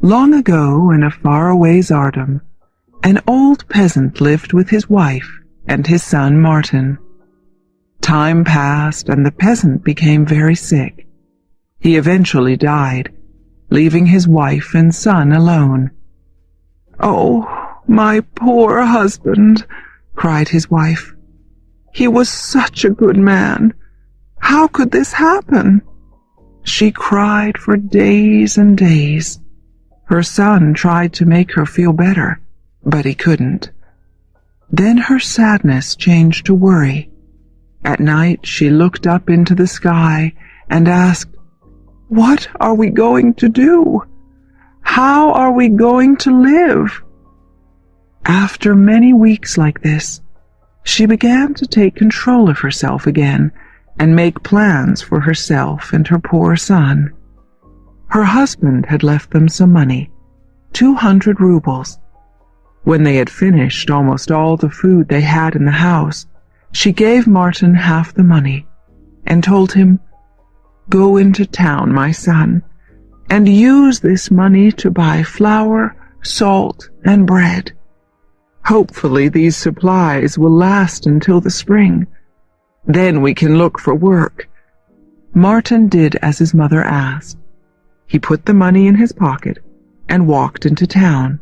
Long ago, in a faraway Tsardom, an old peasant lived with his wife and his son Martin. Time passed, and the peasant became very sick. He eventually died, leaving his wife and son alone. "Oh, my poor husband," cried his wife. "He was such a good man. How could this happen?" She cried for days and days. Her son tried to make her feel better, but he couldn't. Then her sadness changed to worry. At night she looked up into the sky and asked, "What are we going to do? How are we going to live?" After many weeks like this, she began to take control of herself again and make plans for herself and her poor son. Her husband had left them some money, 200 rubles. When they had finished almost all the food they had in the house, she gave Martin half the money and told him, "Go into town, my son, and use this money to buy flour, salt, and bread. Hopefully these supplies will last until the spring. Then we can look for work." Martin did as his mother asked. He put the money in his pocket and walked into town.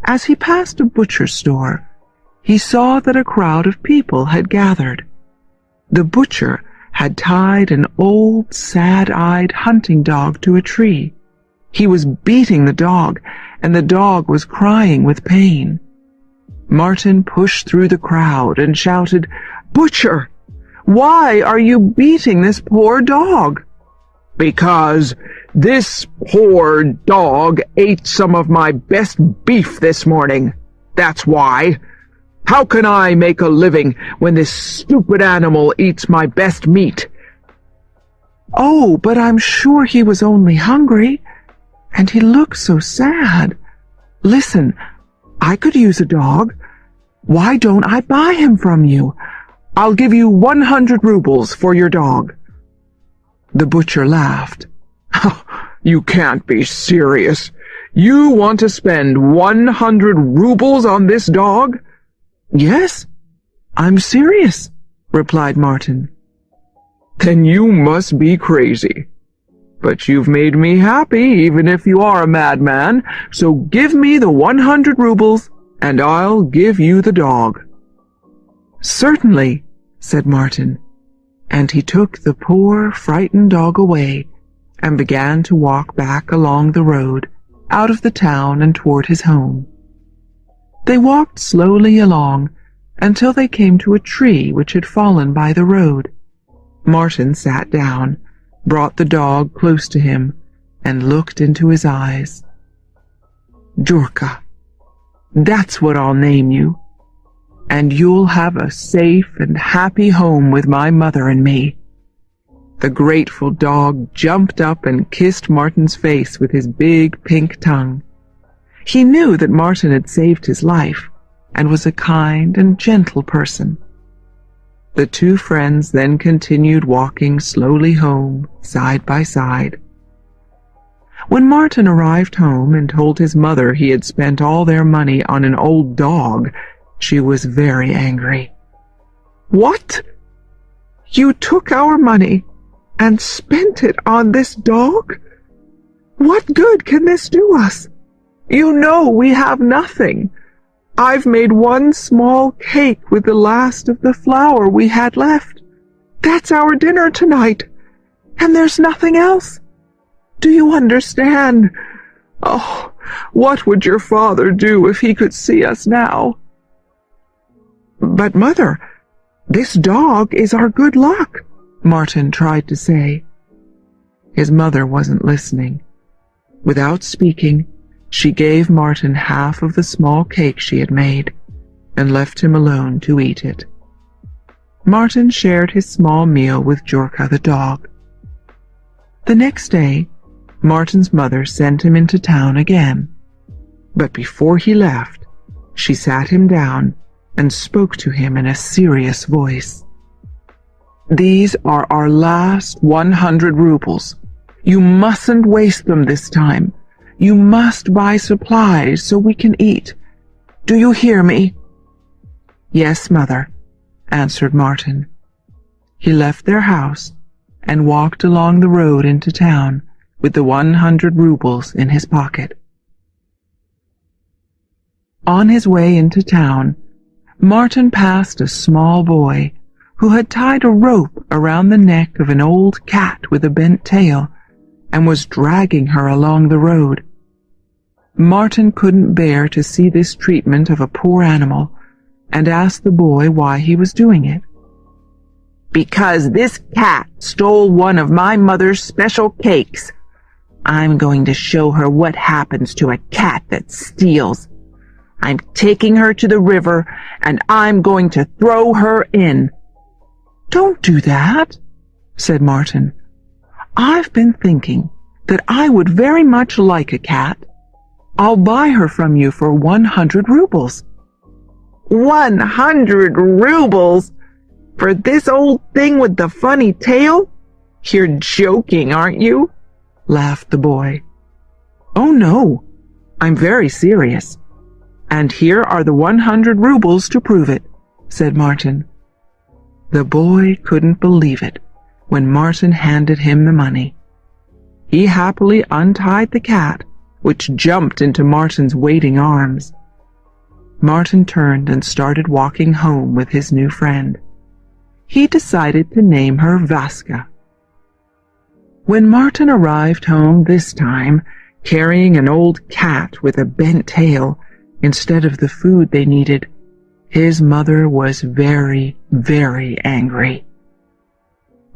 As he passed a butcher's store, he saw that a crowd of people had gathered. The butcher had tied an old, sad-eyed hunting dog to a tree. He was beating the dog, and the dog was crying with pain. Martin pushed through the crowd and shouted, "Butcher, why are you beating this poor dog?" "Because this poor dog ate some of my best beef this morning. That's why. How can I make a living when this stupid animal eats my best meat?" "Oh, but I'm sure he was only hungry, and he looked so sad. Listen, I could use a dog. Why don't I buy him from you? I'll give you 100 rubles for your dog." The butcher laughed. "You can't be serious. You want to spend 100 rubles on this dog?" "Yes, I'm serious," replied Martin. "Then you must be crazy. But you've made me happy, even if you are a madman, so give me the 100 rubles, and I'll give you the dog." "Certainly," said Martin, and he took the poor, frightened dog away and began to walk back along the road, out of the town and toward his home. They walked slowly along until they came to a tree which had fallen by the road. Martin sat down, brought the dog close to him, and looked into his eyes. "Jurka, that's what I'll name you, and you'll have a safe and happy home with my mother and me." The grateful dog jumped up and kissed Martin's face with his big pink tongue. He knew that Martin had saved his life and was a kind and gentle person. The two friends then continued walking slowly home, side by side. When Martin arrived home and told his mother he had spent all their money on an old dog, she was very angry. "What? You took our money and spent it on this dog? What good can this do us? You know we have nothing. I've made one small cake with the last of the flour we had left. That's our dinner tonight, and there's nothing else. Do you understand? Oh, what would your father do if he could see us now?" "But, Mother, this dog is our good luck," Martin tried to say. His mother wasn't listening. Without speaking, she gave Martin half of the small cake she had made and left him alone to eat it. Martin shared his small meal with Jurka the dog. The next day, Martin's mother sent him into town again. But before he left, she sat him down and spoke to him in a serious voice. "These are our last 100 rubles. You mustn't waste them this time. You must buy supplies so we can eat. Do you hear me?" "Yes, mother," answered Martin. He left their house and walked along the road into town with the 100 rubles in his pocket. On his way into town, Martin passed a small boy who had tied a rope around the neck of an old cat with a bent tail and was dragging her along the road. Martin couldn't bear to see this treatment of a poor animal and asked the boy why he was doing it. "Because this cat stole one of my mother's special cakes. I'm going to show her what happens to a cat that steals. I'm taking her to the river, and I'm going to throw her in." "Don't do that," said Martin. "I've been thinking that I would very much like a cat. I'll buy her from you for 100 rubles. 100 rubles? For this old thing with the funny tail? You're joking, aren't you?" laughed the boy. "Oh no, I'm very serious. And here are the 100 rubles to prove it," said Martin. The boy couldn't believe it when Martin handed him the money. He happily untied the cat, which jumped into Martin's waiting arms. Martin turned and started walking home with his new friend. He decided to name her Vaska. When Martin arrived home this time, carrying an old cat with a bent tail instead of the food they needed, his mother was very, very angry.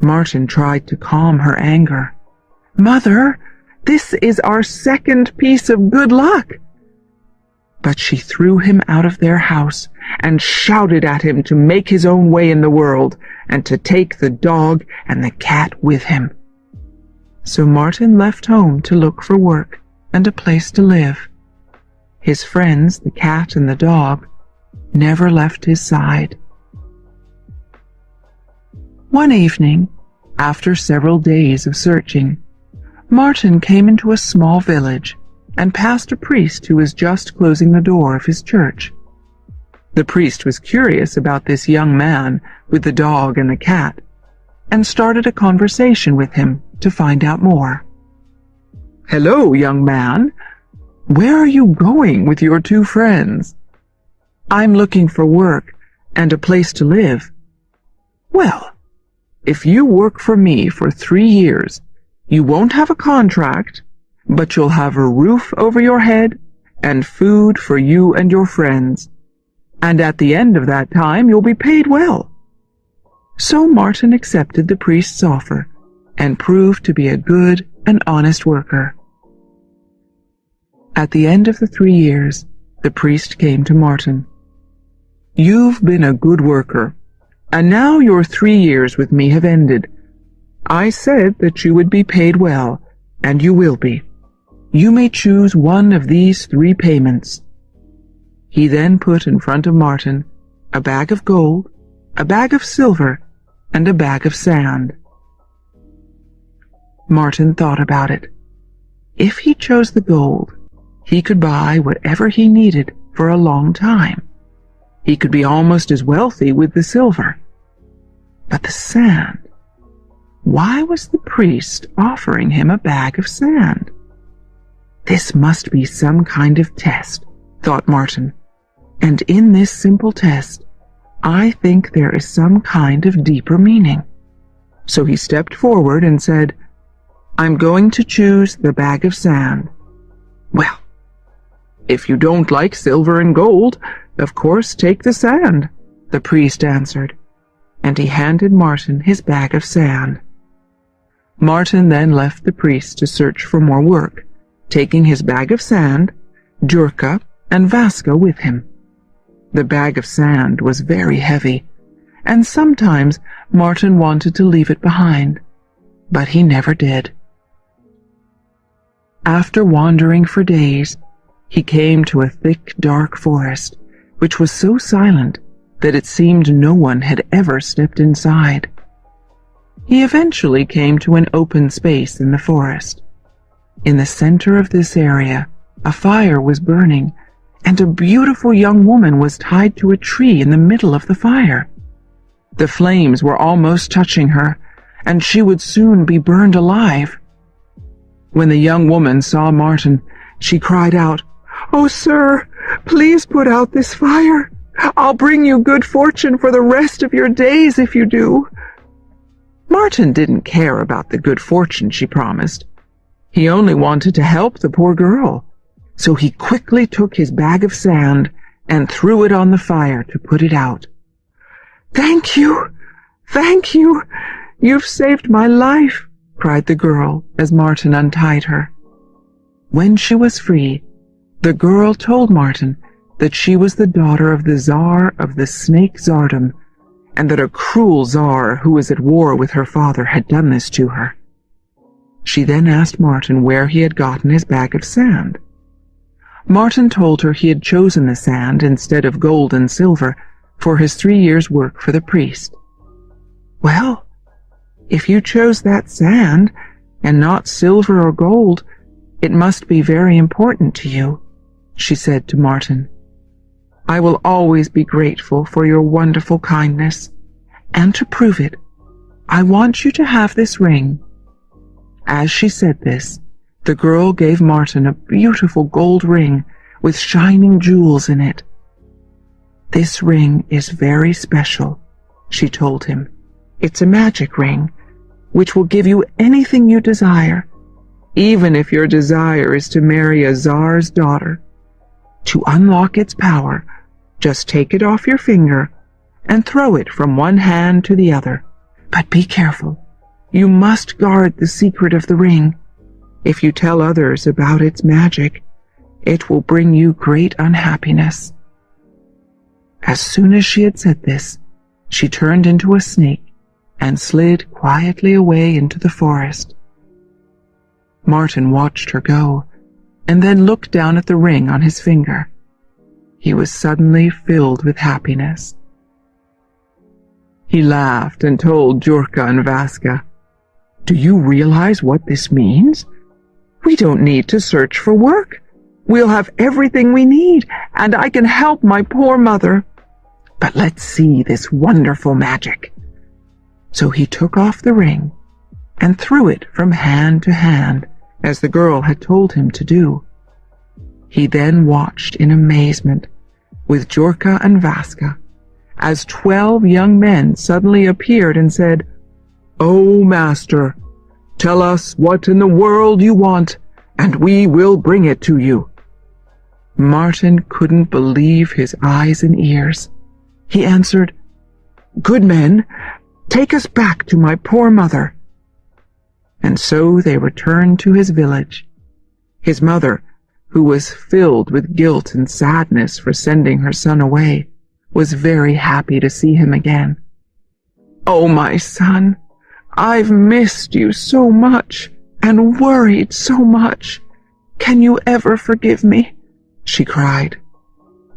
Martin tried to calm her anger. "Mother, this is our second piece of good luck." But she threw him out of their house and shouted at him to make his own way in the world and to take the dog and the cat with him. So Martin left home to look for work and a place to live. His friends, the cat and the dog, never left his side. One evening, after several days of searching, Martin came into a small village and passed a priest who was just closing the door of his church. The priest was curious about this young man with the dog and the cat, and started a conversation with him to find out more. "Hello, young man. Where are you going with your two friends?" "I'm looking for work and a place to live." "Well, if you work for me for 3 years, you won't have a contract, but you'll have a roof over your head and food for you and your friends. And at the end of that time, you'll be paid well." So Martin accepted the priest's offer and proved to be a good and honest worker. At the end of the 3 years, the priest came to Martin. "You've been a good worker, and now your 3 years with me have ended. I said that you would be paid well, and you will be. You may choose one of these 3 payments." He then put in front of Martin a bag of gold, a bag of silver, and a bag of sand. Martin thought about it. If he chose the gold, he could buy whatever he needed for a long time. He could be almost as wealthy with the silver. But the sand, why was the priest offering him a bag of sand? This must be some kind of test, thought Martin, and in this simple test, I think there is some kind of deeper meaning. So he stepped forward and said, "I'm going to choose the bag of sand." "Well, if you don't like silver and gold, of course take the sand," the priest answered, and he handed Martin his bag of sand. Martin then left the priest to search for more work, taking his bag of sand, Jurka, and Vaska with him. The bag of sand was very heavy, and sometimes Martin wanted to leave it behind, but he never did. After wandering for days, he came to a thick, dark forest, which was so silent that it seemed no one had ever stepped inside. He eventually came to an open space in the forest. In the center of this area, a fire was burning, and a beautiful young woman was tied to a tree in the middle of the fire. The flames were almost touching her, and she would soon be burned alive. When the young woman saw Martin, she cried out, "Oh, sir, please put out this fire. I'll bring you good fortune for the rest of your days if you do." Martin didn't care about the good fortune she promised. He only wanted to help the poor girl, so he quickly took his bag of sand and threw it on the fire to put it out. "Thank you! Thank you! You've saved my life!" cried the girl as Martin untied her. When she was free, the girl told Martin that she was the daughter of the Tsar of the Snake Tsardom, and that a cruel Tsar who was at war with her father had done this to her. She then asked Martin where he had gotten his bag of sand. Martin told her he had chosen the sand instead of gold and silver for his 3 years' work for the priest. "Well, if you chose that sand, and not silver or gold, it must be very important to you," she said to Martin. "I will always be grateful for your wonderful kindness, and to prove it, I want you to have this ring." As she said this, the girl gave Martin a beautiful gold ring with shining jewels in it. "This ring is very special," she told him. "It's a magic ring, which will give you anything you desire, even if your desire is to marry a Tsar's daughter. To unlock its power, just take it off your finger and throw it from one hand to the other. But be careful. You must guard the secret of the ring. If you tell others about its magic, it will bring you great unhappiness." As soon as she had said this, she turned into a snake and slid quietly away into the forest. Martin watched her go, and then looked down at the ring on his finger. He was suddenly filled with happiness. He laughed and told Jurka and Vaska, "Do you realize what this means? We don't need to search for work. We'll have everything we need, and I can help my poor mother. But let's see this wonderful magic." So he took off the ring and threw it from hand to hand, as the girl had told him to do. He then watched in amazement, with Jurka and Vaska, as 12 young men suddenly appeared and said, "Oh, master, tell us what in the world you want, and we will bring it to you." Martin couldn't believe his eyes and ears. He answered, "Good men, take us back to my poor mother." And so they returned to his village. His mother, who was filled with guilt and sadness for sending her son away, was very happy to see him again. "Oh, my son, I've missed you so much and worried so much. Can you ever forgive me?" she cried.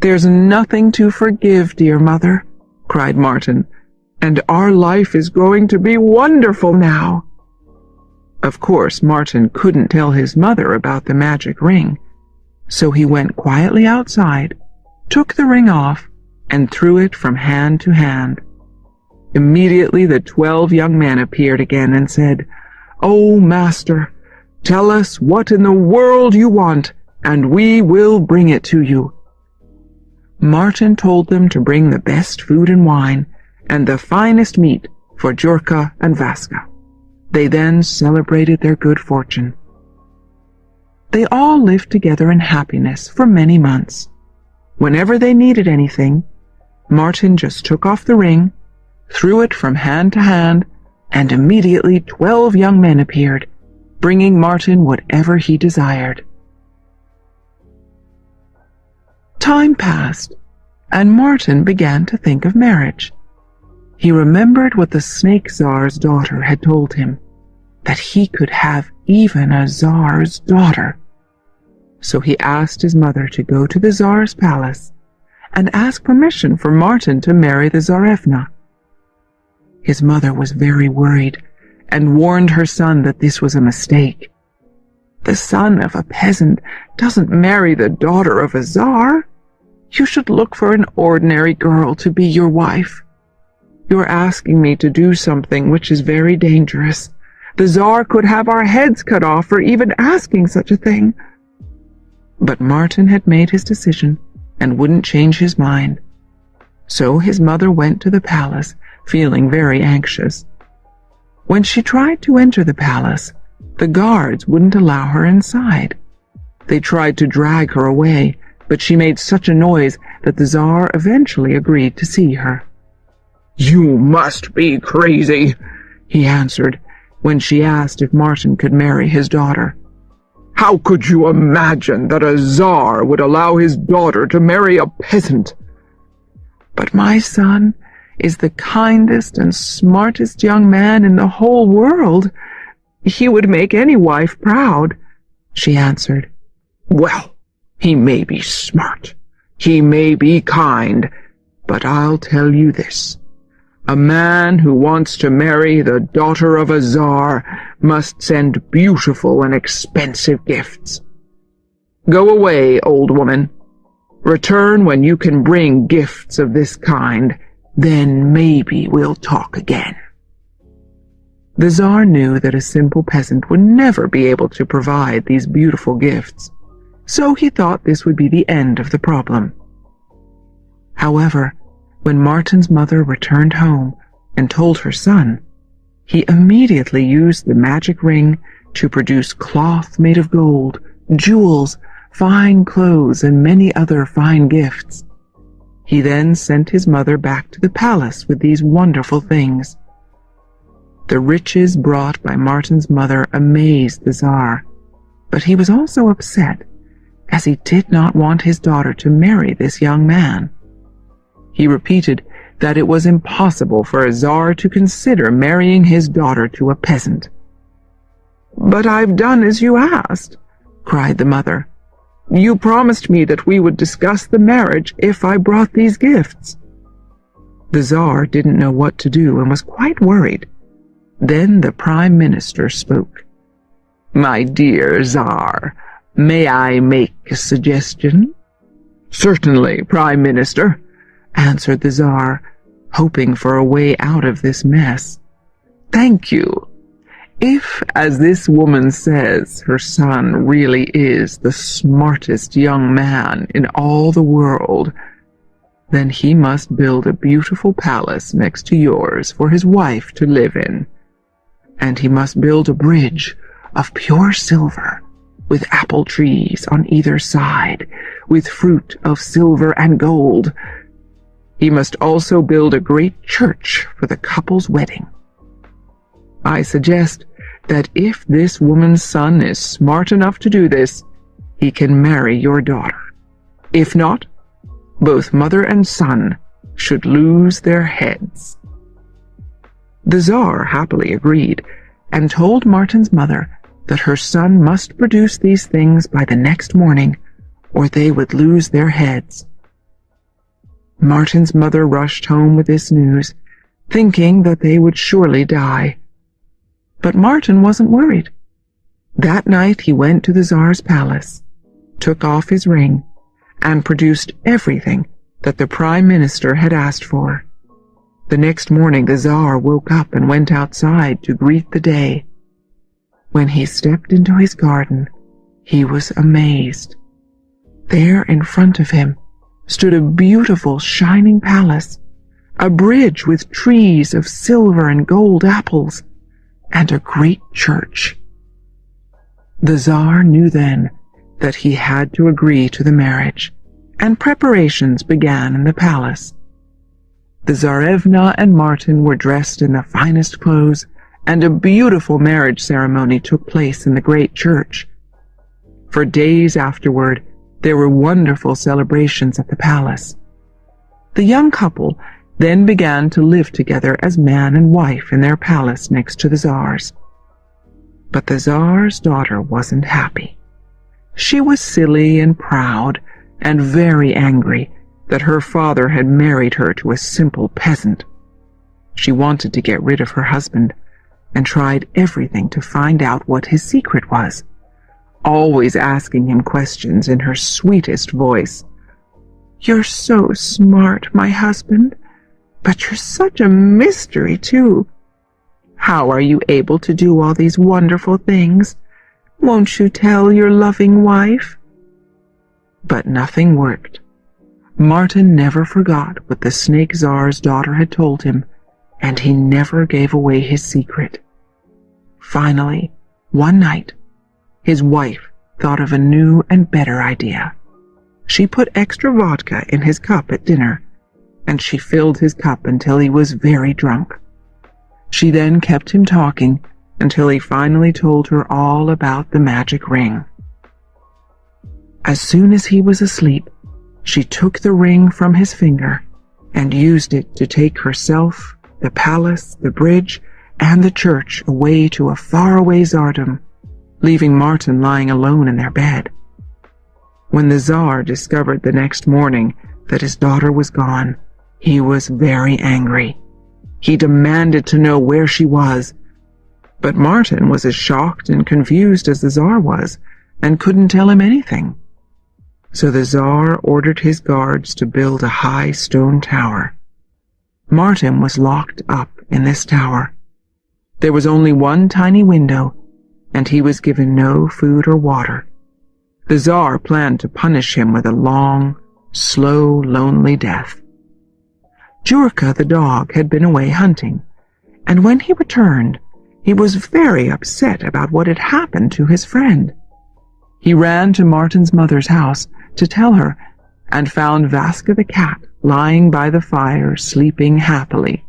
"There's nothing to forgive, dear mother," cried Martin, "and our life is going to be wonderful now." Of course, Martin couldn't tell his mother about the magic ring, so he went quietly outside, took the ring off, and threw it from hand to hand. Immediately the 12 young men appeared again and said, "Oh, master, tell us what in the world you want, and we will bring it to you." Martin told them to bring the best food and wine, and the finest meat for Jurka and Vaska. They then celebrated their good fortune. They all lived together in happiness for many months. Whenever they needed anything, Martin just took off the ring, threw it from hand to hand, and immediately 12 young men appeared, bringing Martin whatever he desired. Time passed, and Martin began to think of marriage. He remembered what the Snake Tsar's daughter had told him, that he could have even a Tsar's daughter. So he asked his mother to go to the Tsar's palace and ask permission for Martin to marry the Tsarevna. His mother was very worried and warned her son that this was a mistake. The son of a peasant doesn't marry the daughter of a czar. You should look for an ordinary girl to be your wife. You're asking me to do something which is very dangerous. The czar could have our heads cut off for even asking such a thing." But Martin had made his decision and wouldn't change his mind. So his mother went to the palace, feeling very anxious. When she tried to enter the palace, the guards wouldn't allow her inside. They tried to drag her away, but she made such a noise that the czar eventually agreed to see her. "You must be crazy," he answered when she asked if Martin could marry his daughter. "How could you imagine that a czar would allow his daughter to marry a peasant?" "But my son is the kindest and smartest young man in the whole world. He would make any wife proud," she answered. "Well, he may be smart, he may be kind, but I'll tell you this. A man who wants to marry the daughter of a czar must send beautiful and expensive gifts. Go away, old woman. Return when you can bring gifts of this kind. Then maybe we'll talk again." The czar knew that a simple peasant would never be able to provide these beautiful gifts, so he thought this would be the end of the problem. However, when Martin's mother returned home and told her son, he immediately used the magic ring to produce cloth made of gold, jewels, fine clothes, and many other fine gifts. He then sent his mother back to the palace with these wonderful things. The riches brought by Martin's mother amazed the Tsar, but he was also upset, as he did not want his daughter to marry this young man. He repeated that it was impossible for a Tsar to consider marrying his daughter to a peasant. "But I've done as you asked," cried the mother. "You promised me that we would discuss the marriage if I brought these gifts." The Tsar didn't know what to do and was quite worried. Then the Prime Minister spoke. "My dear Tsar, may I make a suggestion?" "Certainly, Prime Minister," answered the Tsar, hoping for a way out of this mess. "Thank you. If, as this woman says, her son really is the smartest young man in all the world, then he must build a beautiful palace next to yours for his wife to live in. And he must build a bridge of pure silver, with apple trees on either side, with fruit of silver and gold. He must also build a great church for the couple's wedding. I suggest that if this woman's son is smart enough to do this, he can marry your daughter. If not, both mother and son should lose their heads." The Tsar happily agreed, and told Martin's mother that her son must produce these things by the next morning, or they would lose their heads. Martin's mother rushed home with this news, thinking that they would surely die. But Martin wasn't worried. That night he went to the Tsar's palace, took off his ring, and produced everything that the Prime Minister had asked for. The next morning the Tsar woke up and went outside to greet the day. When he stepped into his garden, he was amazed. There in front of him stood a beautiful shining palace, a bridge with trees of silver and gold apples, and a great church. The Tsar knew then that he had to agree to the marriage, and preparations began in the palace. The Tsarevna and Martin were dressed in the finest clothes, and a beautiful marriage ceremony took place in the great church. For days afterward, there were wonderful celebrations at the palace. The young couple then began to live together as man and wife in their palace next to the Tsar's. But the Tsar's daughter wasn't happy. She was silly and proud, and very angry that her father had married her to a simple peasant. She wanted to get rid of her husband, and tried everything to find out what his secret was. always asking him questions in her sweetest voice. "You're so smart, my husband, but you're such a mystery, too. How are you able to do all these wonderful things? Won't you tell your loving wife?" But nothing worked. Martin never forgot what the Snake Tsar's daughter had told him, and he never gave away his secret. Finally, one night, his wife thought of a new and better idea. She put extra vodka in his cup at dinner, and she filled his cup until he was very drunk. She then kept him talking until he finally told her all about the magic ring. As soon as he was asleep, she took the ring from his finger and used it to take herself, the palace, the bridge, and the church away to a faraway tsardom, leaving Martin lying alone in their bed. When the Tsar discovered the next morning that his daughter was gone, he was very angry. He demanded to know where she was, but Martin was as shocked and confused as the Tsar was, and couldn't tell him anything. So the Tsar ordered his guards to build a high stone tower. Martin was locked up in this tower. There was only one tiny window, and he was given no food or water. The Tsar planned to punish him with a long, slow, lonely death. Jurka the dog had been away hunting, and when he returned, he was very upset about what had happened to his friend. He ran to Martin's mother's house to tell her, and found Vaska the cat lying by the fire, sleeping happily.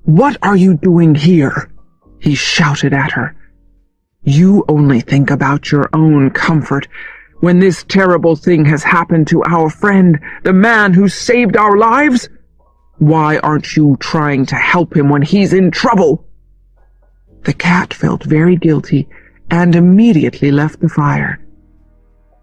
"What are you doing here?" he shouted at her. "You only think about your own comfort when this terrible thing has happened to our friend, the man who saved our lives. Why aren't you trying to help him when he's in trouble?" The cat felt very guilty and immediately left the fire.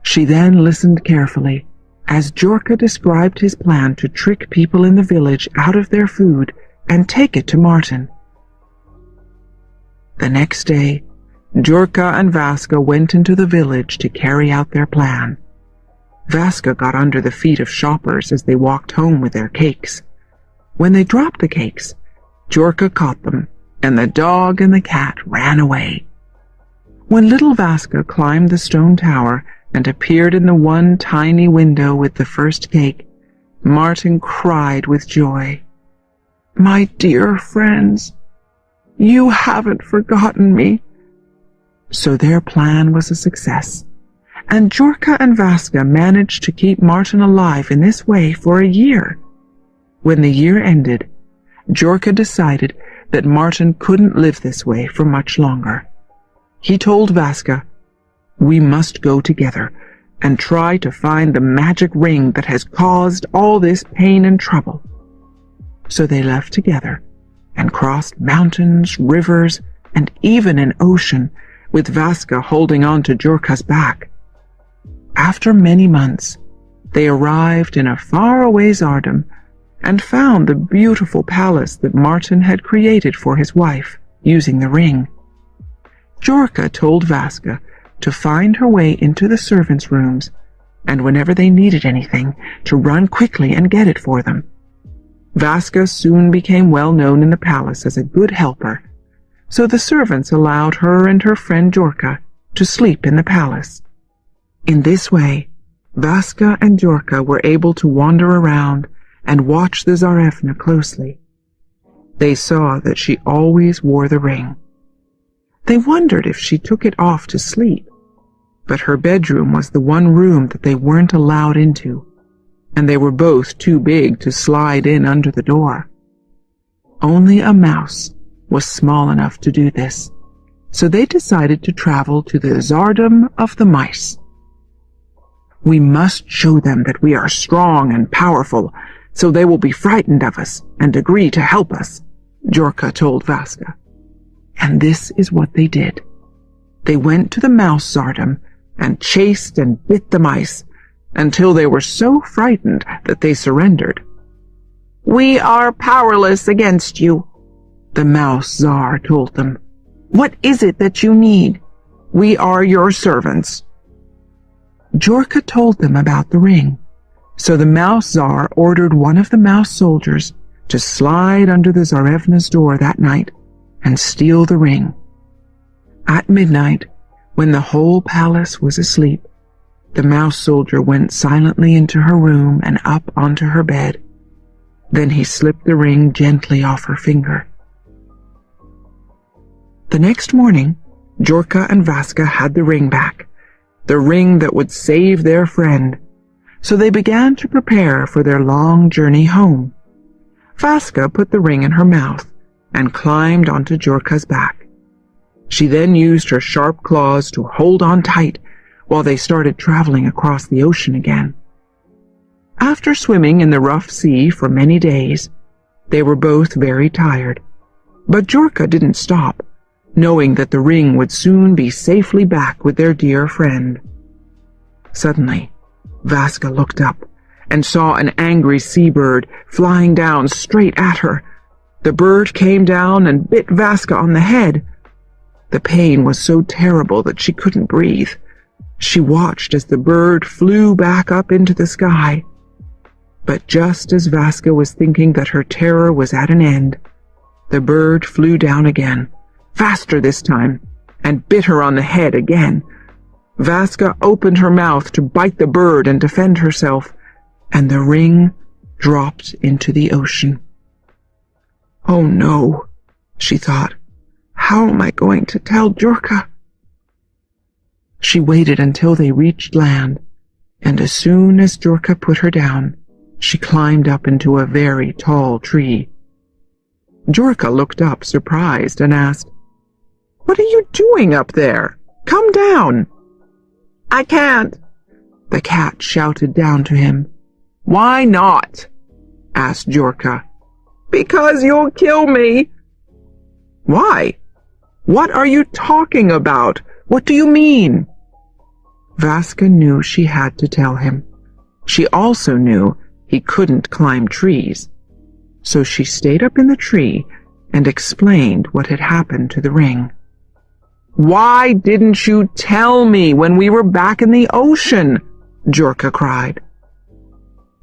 She then listened carefully as Jurka described his plan to trick people in the village out of their food and take it to Martin. The next day, Jurka and Vaska went into the village to carry out their plan. Vaska got under the feet of shoppers as they walked home with their cakes. When they dropped the cakes, Jurka caught them, and the dog and the cat ran away. When little Vaska climbed the stone tower and appeared in the one tiny window with the first cake, Martin cried with joy. "My dear friends, you haven't forgotten me." So their plan was a success, and Jurka and Vaska managed to keep Martin alive in this way for a year. When the year ended, Jurka decided that Martin couldn't live this way for much longer. He told Vaska, "We must go together and try to find the magic ring that has caused all this pain and trouble." So they left together and crossed mountains, rivers, and even an ocean, with Vaska holding on to Jurka's back. After many months, they arrived in a faraway tsardom and found the beautiful palace that Martin had created for his wife, using the ring. Jurka told Vaska to find her way into the servants' rooms, and whenever they needed anything, to run quickly and get it for them. Vaska soon became well known in the palace as a good helper, so the servants allowed her and her friend Jurka to sleep in the palace. In this way, Vaska and Jurka were able to wander around and watch the Tsarevna closely. They saw that she always wore the ring. They wondered if she took it off to sleep, but her bedroom was the one room that they weren't allowed into, and they were both too big to slide in under the door. Only a mouse was small enough to do this, so they decided to travel to the Tsardom of the Mice. "We must show them that we are strong and powerful, so they will be frightened of us and agree to help us," Jurka told Vaska. And this is what they did. They went to the mouse tsardom and chased and bit the mice until they were so frightened that they surrendered. "We are powerless against you," the mouse tsar told them. "What is it that you need? We are your servants." Jorka told them about the ring, so the Mouse Tsar ordered one of the mouse soldiers to slide under the Tsarevna's door that night and steal the ring. At midnight, when the whole palace was asleep, the mouse soldier went silently into her room and up onto her bed. Then he slipped the ring gently off her finger. The next morning, Jorka and Vaska had the ring back, the ring that would save their friend, so they began to prepare for their long journey home. Vaska put the ring in her mouth and climbed onto Jorka's back. She then used her sharp claws to hold on tight while they started traveling across the ocean again. After swimming in the rough sea for many days, they were both very tired, but Jorka didn't stop, knowing that the ring would soon be safely back with their dear friend. Suddenly, Vaska looked up and saw an angry seabird flying down straight at her. The bird came down and bit Vaska on the head. The pain was so terrible that she couldn't breathe. She watched as the bird flew back up into the sky. But just as Vaska was thinking that her terror was at an end, the bird flew down again, faster this time, and bit her on the head again. Vaska opened her mouth to bite the bird and defend herself, and the ring dropped into the ocean. "Oh no," she thought. "How am I going to tell Jorka?" She waited until they reached land, and as soon as Jorka put her down, she climbed up into a very tall tree. Jorka looked up surprised and asked, "What are you doing up there? Come down." "I can't," the cat shouted down to him. "Why not?" asked Jorka. "Because you'll kill me." "Why? What are you talking about? What do you mean?" Vaska knew she had to tell him. She also knew he couldn't climb trees, so she stayed up in the tree and explained what had happened to the ring. "Why didn't you tell me when we were back in the ocean?" Jorka cried.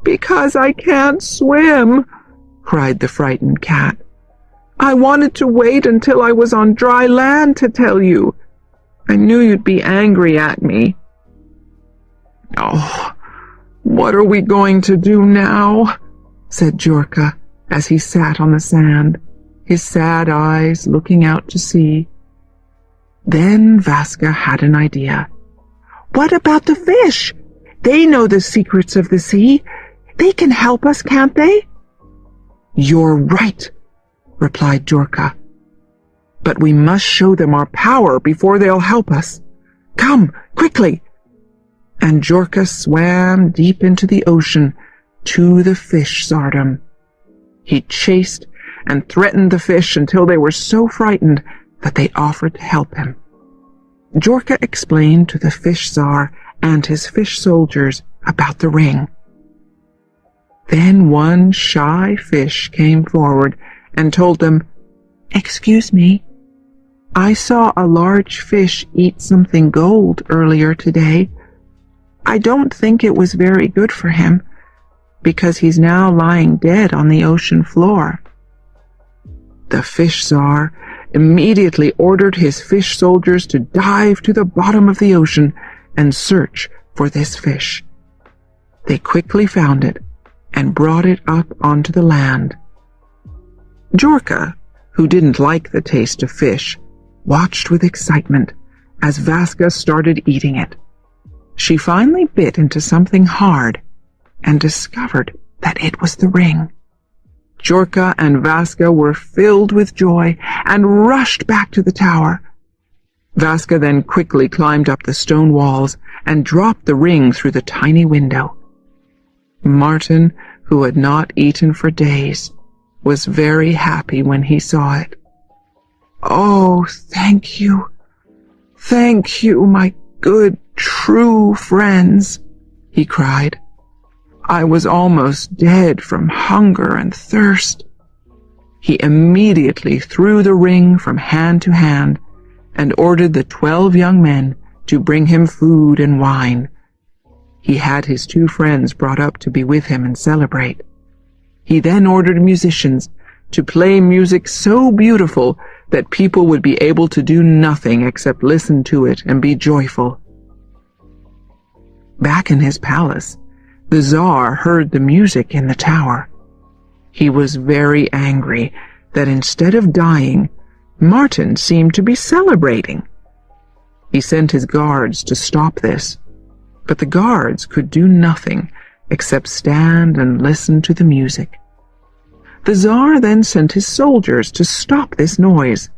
"Because I can't swim," cried the frightened cat. "I wanted to wait until I was on dry land to tell you. I knew you'd be angry at me." "Oh, what are we going to do now?" said Jorka as he sat on the sand, his sad eyes looking out to sea. Then Vaska had an idea. "What about the fish? They know the secrets of the sea. They can help us, can't they?" "You're right," replied Jorka. "But we must show them our power before they'll help us. Come, quickly!" And Jorka swam deep into the ocean to the fish tsardom. He chased and threatened the fish until they were so frightened that they offered to help him. Jorka explained to the fish tsar and his fish soldiers about the ring. Then one shy fish came forward and told them, "Excuse me, I saw a large fish eat something gold earlier today. I don't think it was very good for him, because he's now lying dead on the ocean floor." The fish tsar immediately ordered his fish soldiers to dive to the bottom of the ocean and search for this fish. They quickly found it and brought it up onto the land. Jorka, who didn't like the taste of fish, watched with excitement as Vaska started eating it. She finally bit into something hard and discovered that it was the ring. Jorka and Vaska were filled with joy and rushed back to the tower. Vaska then quickly climbed up the stone walls and dropped the ring through the tiny window. Martin, who had not eaten for days, was very happy when he saw it. "Oh, thank you, my good, true friends," he cried. "I was almost dead from hunger and thirst." He immediately threw the ring from hand to hand and ordered the 12 young men to bring him food and wine. He had his 2 friends brought up to be with him and celebrate. He then ordered musicians to play music so beautiful that people would be able to do nothing except listen to it and be joyful. Back in his palace, the Tsar heard the music in the tower. He was very angry that instead of dying, Martin seemed to be celebrating. He sent his guards to stop this, but the guards could do nothing except stand and listen to the music. The Tsar then sent his soldiers to stop this noise,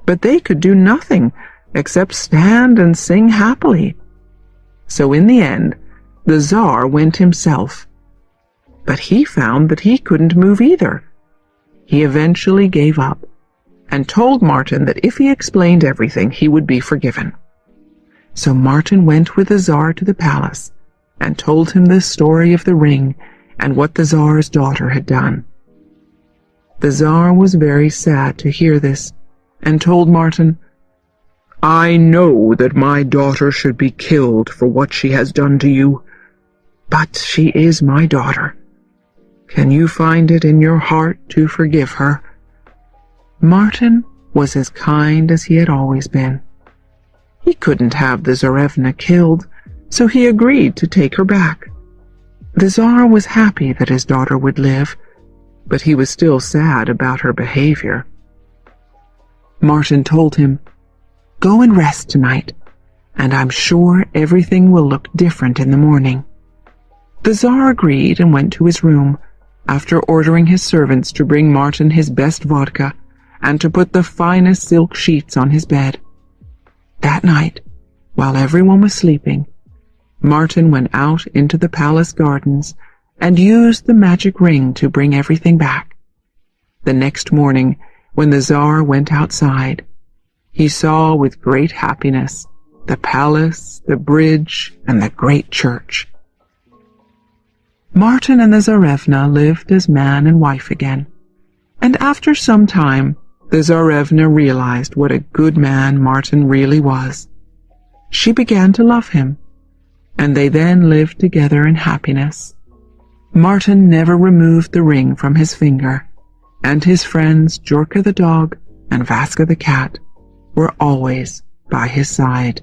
but they could do nothing except stand and sing happily. So in the end, the Tsar went himself, but he found that he couldn't move either. He eventually gave up and told Martin that if he explained everything, he would be forgiven. So Martin went with the Tsar to the palace and told him the story of the ring and what the Tsar's daughter had done. The Tsar was very sad to hear this and told Martin, "I know that my daughter should be killed for what she has done to you, but she is my daughter. Can you find it in your heart to forgive her?" Martin was as kind as he had always been. He couldn't have the Tsarevna killed, so he agreed to take her back. The Tsar was happy that his daughter would live, but he was still sad about her behavior. Martin told him, "Go and rest tonight, and I'm sure everything will look different in the morning." The Tsar agreed and went to his room, after ordering his servants to bring Martin his best vodka and to put the finest silk sheets on his bed. That night, while everyone was sleeping, Martin went out into the palace gardens and used the magic ring to bring everything back. The next morning, when the Tsar went outside, he saw with great happiness the palace, the bridge, and the great church. Martin and the Tsarevna lived as man and wife again, and after some time, the Tsarevna realized what a good man Martin really was. She began to love him, and they then lived together in happiness. Martin never removed the ring from his finger, and his friends Jorka the dog and Vaska the cat were always by his side.